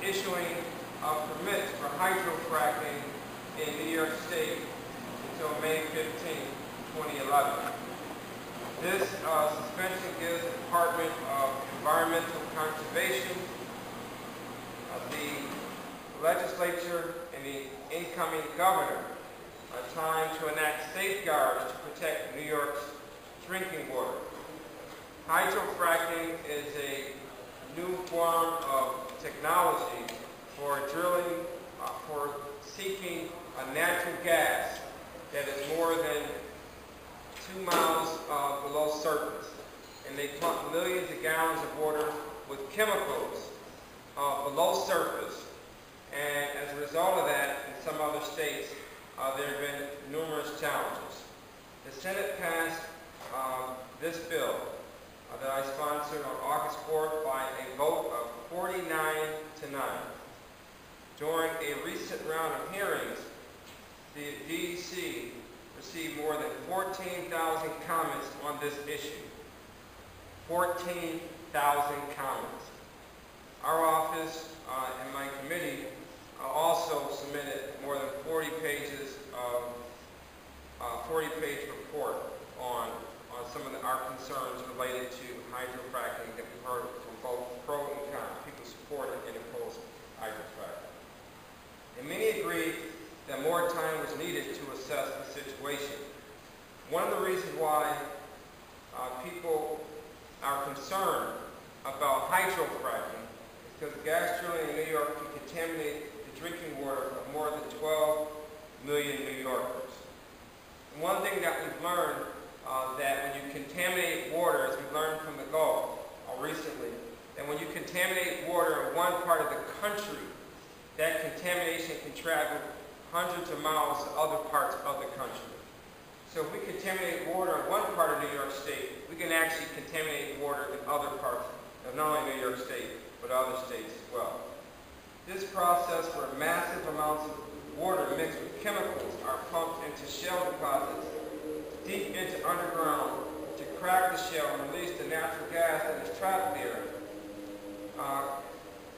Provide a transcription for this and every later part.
issuing permits for hydrofracking in New York State until May 15, 2011. This suspension gives the Department of Environmental Conservation, the legislature, and the incoming governor time to enact safeguards to protect New York's drinking water. Hydrofracking is a new form of technology for drilling, for seeking a natural gas that is more than 2 miles below surface. And they pump millions of gallons of water with chemicals below surface. And as a result of that, in some other states, there have been numerous challenges. The Senate passed this bill that I sponsored on August 4th by a vote of 49 to 9. During a recent round of hearings, the DEC received more than 14,000 comments on this issue. 14,000 comments. Our office and my committee also submitted more than 40 pages of 40-page report on some of our concerns related to hydrofracking that we've heard from both pro and con. People supported and opposed hydrofracking. And many agreed that more time was needed to assess the situation. One of the reasons why people are concerned about hydrofracking is because gas drilling in New York can contaminate the drinking water of more than 12 million New Yorkers. And one thing that we've learned that when you contaminate water, as we learned from the Gulf recently, that when you contaminate water in one part of the country, that contamination can travel hundreds of miles to other parts of the country. So if we contaminate water in one part of New York State, we can actually contaminate water in other parts of not only New York State, but other states as well. This process where massive amounts of water mixed with chemicals are pumped into shale deposits deep into underground to crack the shell and release the natural gas that is trapped there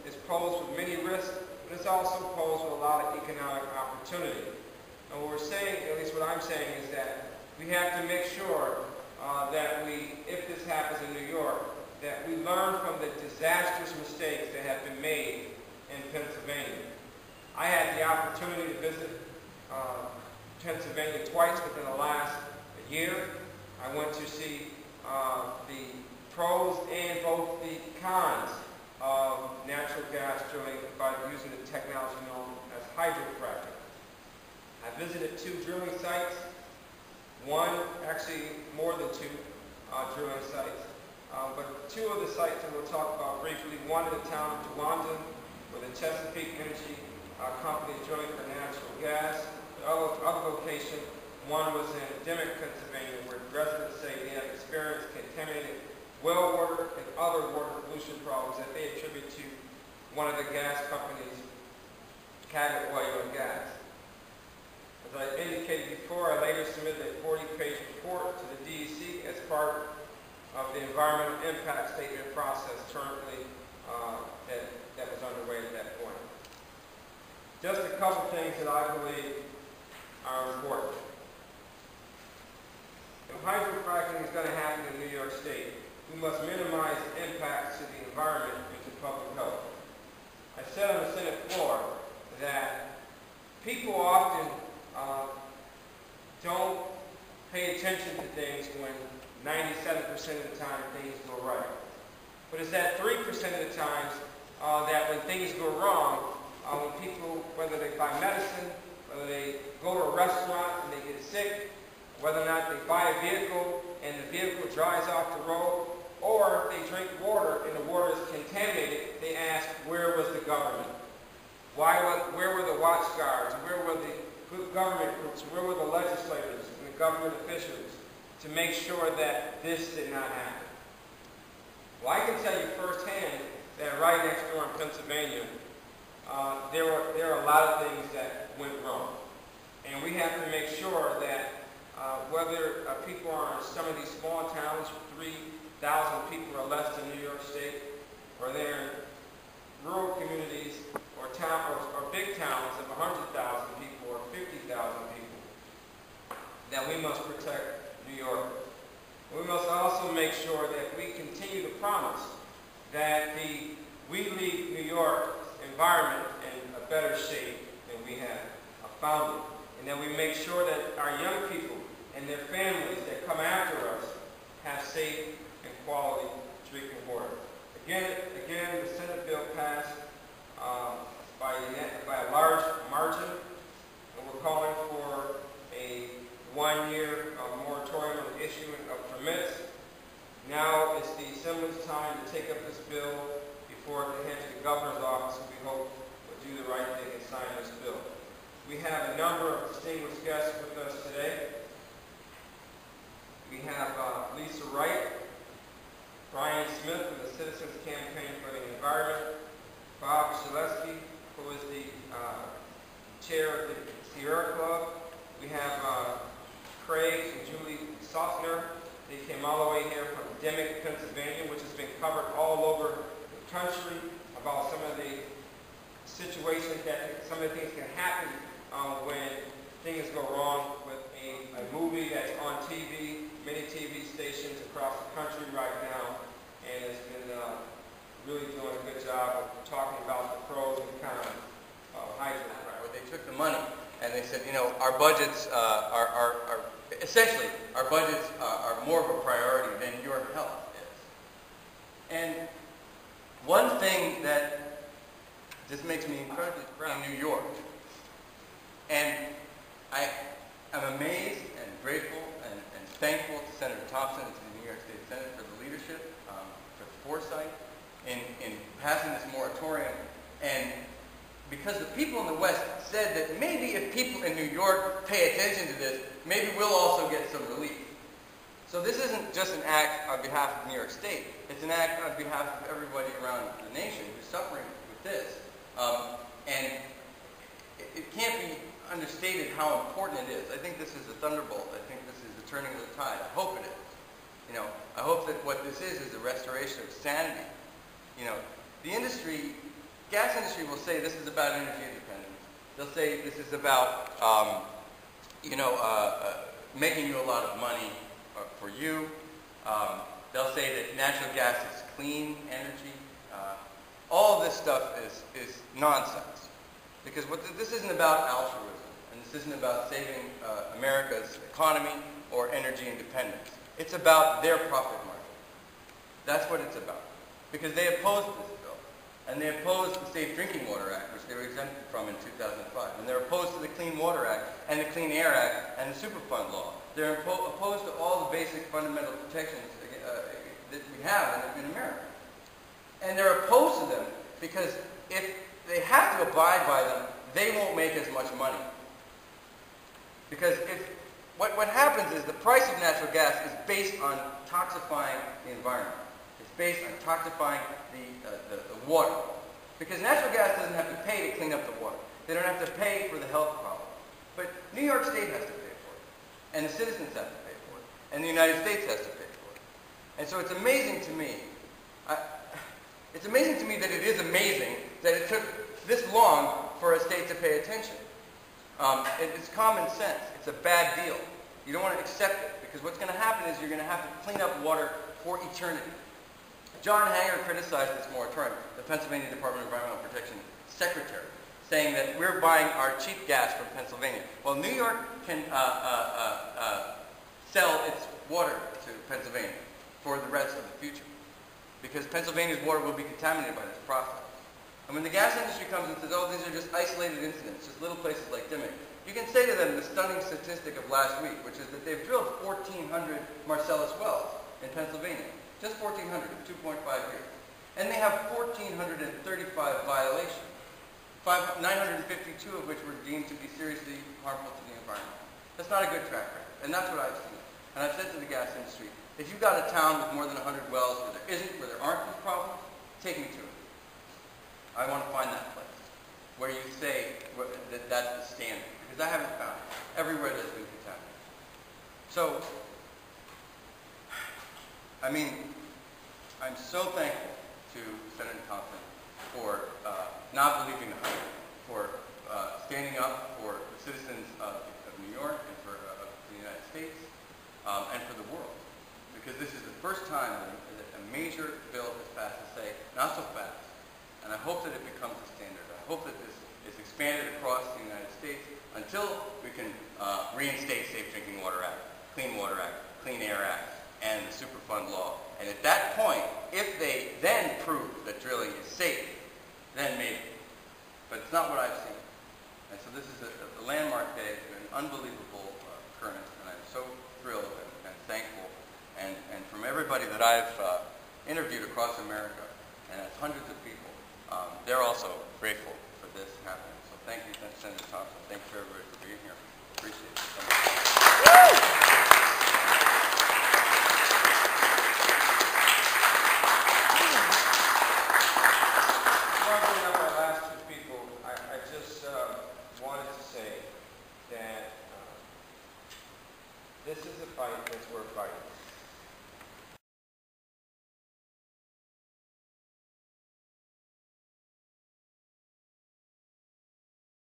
is posed with many risks, but it's also posed with a lot of economic opportunity. And what we're saying, at least what I'm saying, is that we have to make sure that if this happens in New York, that we learn from the disastrous mistakes that have been made in Pennsylvania. I had the opportunity to visit Pennsylvania twice within the last year. I went to see the pros and both the cons of natural gas drilling by using the technology known as hydrofracking. I visited 2 drilling sites, actually more than 2 drilling sites, but 2 of the sites that we'll talk about briefly. One in the town of Gasland, where the Chesapeake Energy company is drilling for natural gas. The other location, one was in Dimock, Pennsylvania, where residents say they have experienced contaminated well water and other water pollution problems that they attribute to one of the gas companies, Cabot Oil and Gas. As I indicated before, I later submitted a 40-page report to the DEC as part of the environmental impact statement process currently that was underway at that point. Just a couple things that I believe are important. If hydrofracking is going to happen in New York State, we must minimize the impacts to the environment and to public health. I said on the Senate floor that people often don't pay attention to things when 97% of the time things go right. But it's that 3% of the times that when things go wrong, when people, whether they buy medicine, whether they go to a restaurant and they get sick, whether or not they buy a vehicle and the vehicle drives off the road, or they drink water and the water is contaminated, they ask, where was the government? Where were the watch guards? Where were the good government groups? Where were the legislators and the government officials to make sure that this did not happen? Well, I can tell you firsthand that right next door in Pennsylvania, there are a lot of things that went wrong. And we have to make sure that whether people are in some of these small towns, 3,000 people or less in New York State, or they're in rural communities we must protect New York. We must also make sure that we continue to promise that we leave New York's environment in a better shape than we have found it, and that we make sure that our young people and their families that come after us have safe and quality drinking water. Again, the Senate bill passed by a large margin, and we're calling for a 1-year moratorium on the issuing of permits. Now is the Assembly's time to take up this bill before it heads to the governor's office, and we hope will do the right thing and sign this bill. We have a number of distinguished guests with us today. We have Lisa Wright, Brian Smith of the Citizens Campaign for the Environment, Bob Shaleski, who is the chair of the Sierra Club. We have Craig and Julie Softner. They came all the way here from Dimock, Pennsylvania, which has been covered all over the country about some of the situations that some of the things can happen when things go wrong with a movie that's on TV, many TV stations across the country right now, and has been really doing a good job of talking about the pros and cons of hydrogen. Where they took the money and they said, you know, our budgets are essentially, our budgets are more of a priority than your health is. And one thing that just makes me incredibly proud in New York, and I'm amazed and grateful and thankful to Senator Thompson and to the New York State Senate for the leadership, for the foresight in passing this moratorium. And because the people in the West said that maybe if people in New York pay attention to this, maybe we'll also get some relief. So this isn't just an act on behalf of New York State. It's an act on behalf of everybody around the nation who's suffering with this. And it can't be understated how important it is. I think this is a thunderbolt. I think this is the turning of the tide. I hope it is. You know, I hope that what this is a restoration of sanity. You know, the industry, gas industry will say this is about energy independence. They'll say this is about, making you a lot of money for you. They'll say that natural gas is clean energy. All of this stuff is nonsense. Because this isn't about altruism, and this isn't about saving America's economy or energy independence. It's about their profit margin. That's what it's about. Because they opposed this bill, and they opposed the Safe Drinking Water Act, which they were exempted from in 2005. And they're opposed to the Clean Water Act, and the Clean Air Act, and the Superfund law. They're opposed to all the basic fundamental protections that we have in America. And they're opposed to them because if they have to abide by them, they won't make as much money. Because what happens is the price of natural gas is based on toxifying the environment. It's based on toxifying the water. Because natural gas doesn't have to pay to clean up the water. They don't have to pay for the health problem. But New York State has to pay for it. And the citizens have to pay for it. And the United States has to pay for it. And so it's amazing to me. It's amazing to me that it is amazing that it took this long for a state to pay attention. It's common sense. It's a bad deal. You don't want to accept it, because what's going to happen is you're going to have to clean up water for eternity. John Hanger criticized this moratorium, the Pennsylvania Department of Environmental Protection secretary, saying that we're buying our cheap gas from Pennsylvania. Well, New York can sell its water to Pennsylvania for the rest of the future, because Pennsylvania's water will be contaminated by this process. And when the gas industry comes and says, oh, these are just isolated incidents, just little places like Dimock, you can say to them the stunning statistic of last week, which is that they've drilled 1,400 Marcellus wells in Pennsylvania. Just 1,400 in 2.5 years. And they have 1,435 violations, 952 of which were deemed to be seriously harmful to the environment. That's not a good track record, and that's what I've seen. And I've said to the gas industry, if you've got a town with more than 100 wells where there aren't these problems, take me to it. I want to find that place where you say that that's the standard, because I haven't found it everywhere that's been contaminated. So, I mean, I'm so thankful to Senator Thompson for not believing the hype, for standing up for the citizens of New York and for the United States. States and for the world. Because this is the first time that a major bill has passed to say, not so fast. And I hope that it becomes a standard. I hope that this is expanded across the United States until we can reinstate Safe Drinking Water Act, Clean Water Act, Clean Air Act, and the Superfund law. And at that point, if they then prove that drilling is safe, then maybe. But it's not what I've seen. And so this is a landmark day, an unbelievable occurrence, and I'm so thrilled and thankful. And from everybody that I've interviewed across America, and that's hundreds of people, they're also grateful for this happening. So thank you, Senator Thompson. Thank you, everybody, for being here. Appreciate it so much.